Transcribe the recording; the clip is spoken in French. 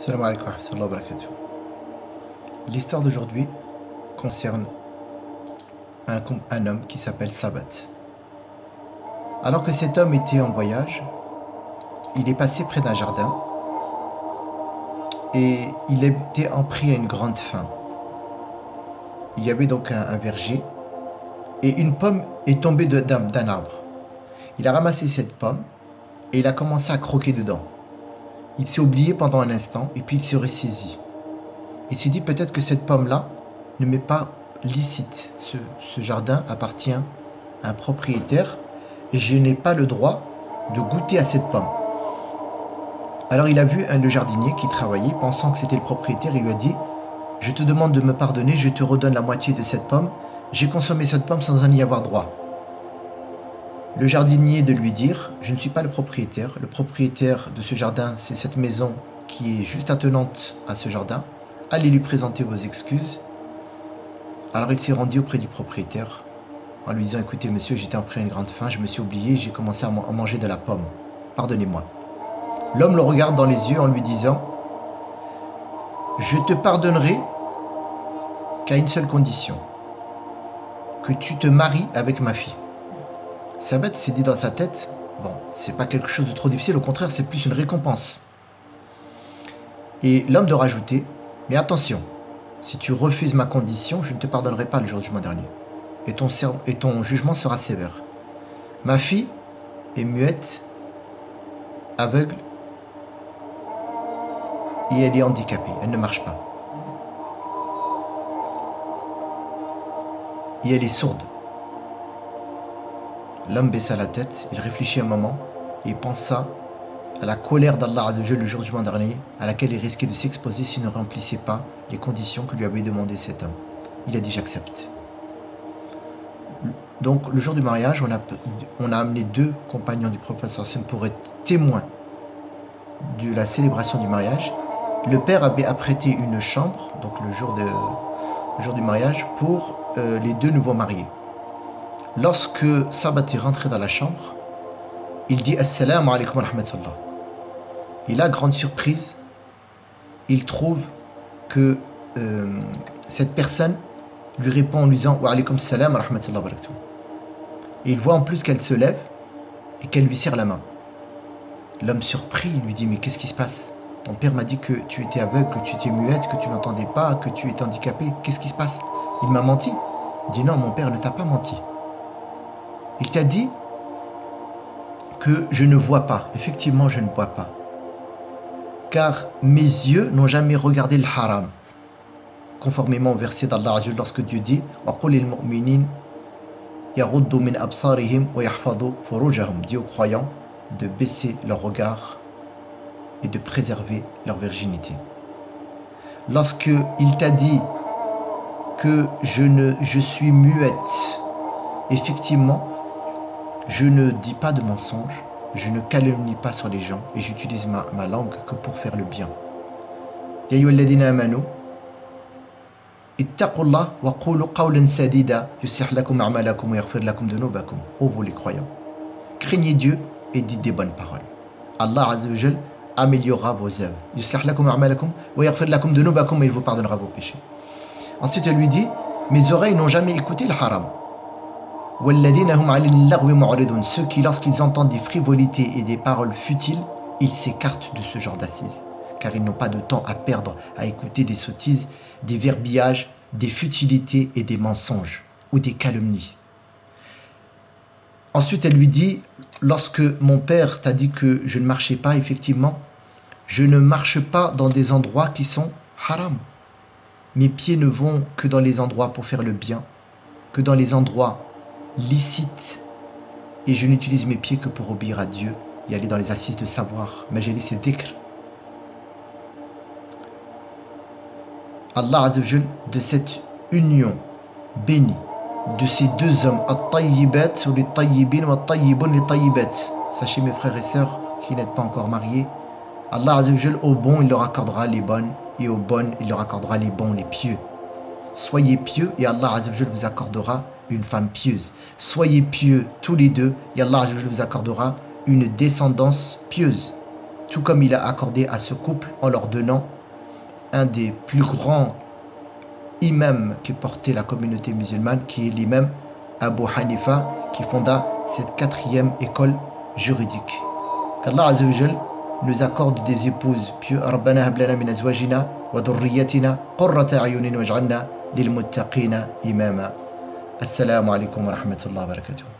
Salam alaikum wa rahmatullahi wa barakatuh. L'histoire d'aujourd'hui concerne un homme qui s'appelle Sabat. Alors que cet homme était en voyage, il est passé près d'un jardin et il était pris à une grande faim. Il y avait donc un verger et une pomme est tombée d'un arbre. Il a ramassé cette pomme et il a commencé à croquer dedans. Il s'est oublié pendant un instant et puis il s'est ressaisi. Il s'est dit peut-être que cette pomme-là ne m'est pas licite. Ce jardin appartient à un propriétaire et je n'ai pas le droit de goûter à cette pomme. Alors il a vu le jardinier qui travaillait, pensant que c'était le propriétaire, il lui a dit « Je te demande de me pardonner, je te redonne la moitié de cette pomme. J'ai consommé cette pomme sans en y avoir droit. » Le jardinier de lui dire « Je ne suis pas le propriétaire de ce jardin, c'est cette maison qui est juste attenante à ce jardin. Allez lui présenter vos excuses. » Alors il s'est rendu auprès du propriétaire en lui disant « Écoutez monsieur, j'étais pris à une grande faim, je me suis oublié, j'ai commencé à manger de la pomme. Pardonnez-moi. » L'homme le regarde dans les yeux en lui disant « Je te pardonnerai qu'à une seule condition, que tu te maries avec ma fille. » Sabat s'est dit dans sa tête « Bon, c'est pas quelque chose de trop difficile, au contraire, c'est plus une récompense. » Et l'homme de rajouter « Mais attention, si tu refuses ma condition, je ne te pardonnerai pas le jour du jugement dernier. Et ton jugement sera sévère. Ma fille est muette, aveugle, et elle est handicapée, elle ne marche pas. Et elle est sourde. » L'homme baissa la tête, il réfléchit un moment et pensa à la colère d'Allah Azzawajal le jour du jugement dernier, à laquelle il risquait de s'exposer s'il ne remplissait pas les conditions que lui avait demandé cet homme. Il a dit j'accepte. Donc le jour du mariage, on a amené deux compagnons du prophète pour être témoins de la célébration du mariage. Le père avait apprêté une chambre, donc le jour du mariage, pour les deux nouveaux mariés. Lorsque Sabat est rentré dans la chambre, il dit Assalamu alaikum wa rahmatullah. Et là, grande surprise, il trouve que cette personne lui répond en lui disant Wa alaikum salam wa rahmatullah wa barakatuh. Et il voit en plus qu'elle se lève et qu'elle lui serre la main. L'homme surpris, il lui dit mais qu'est-ce qui se passe? Ton père m'a dit que tu étais aveugle, que tu étais muette, que tu n'entendais pas, que tu étais handicapé. Qu'est-ce qui se passe? Il m'a menti. Il dit non, mon père ne t'a pas menti. Il t'a dit que je ne vois pas. Effectivement, je ne vois pas. Car mes yeux n'ont jamais regardé le haram. Conformément au verset d'Allah Azza lorsque Dieu dit وَقُلِ الْمُؤْمِنِينَ يَغُضُّوا مِنْ أَبْصَارِهِمْ وَيَحْفَظُوا فُرُوجَهُمْ. Dit aux croyants de baisser leur regard et de préserver leur virginité. Lorsque il t'a dit que je suis muette, effectivement, je ne dis pas de mensonges, je ne calomnie pas sur les gens et j'utilise ma langue que pour faire le bien. Ya ayyuhalladhina amanu ittaqullah wa qulu qawlan sadida yuslih lakum a'malakum wa yaghfir lakum dhunubakum. Ô vous les croyants, craignez Dieu et dites des bonnes paroles. Allah Azza wa Jal améliorera vos œuvres. Yuslih lakum a'malakum wa yaghfir lakum dhunubakum, et il vous pardonnera vos péchés. Ensuite elle lui dit mes oreilles n'ont jamais écouté le haram. Ceux qui, lorsqu'ils entendent des frivolités et des paroles futiles, ils s'écartent de ce genre d'assises, car ils n'ont pas de temps à perdre à écouter des sottises, des verbillages, des futilités et des mensonges ou des calomnies. Ensuite, elle lui dit, lorsque mon père t'a dit que je ne marchais pas, effectivement, je ne marche pas dans des endroits qui sont haram. Mes pieds ne vont que dans les endroits pour faire le bien, que dans les endroits licite, et je n'utilise mes pieds que pour obéir à Dieu et aller dans les assises de savoir. Majalis et dhikr. Allah Azza wa Jal, de cette union bénie de ces deux hommes, at-tayyibat ou les tayyibin ou at-tayyibun les tayyibat. Sachez mes frères et sœurs qui n'êtes pas encore mariés, Allah Azza wa Jal, aux bons il leur accordera les bonnes et aux bonnes il leur accordera les bons, les pieux. Soyez pieux et Allah Azza wa Jal vous accordera une femme pieuse. Soyez pieux tous les deux et Allah Azza wa Jal vous accordera une descendance pieuse. tout comme il a accordé à ce couple en leur donnant un des plus grands imams qui portait la communauté musulmane, qui est l'imam Abu Hanifa, qui fonda cette 4e école juridique. Qu'Allah Azza wa Jal nous accorde des épouses pieuses. Rabbana hab lana min azwajina wa dhurriyyatina qurrata a'yunin waj'alna lil muttaqina imama. Assalamu alaikum wa rahmatullahi wa barakatuh.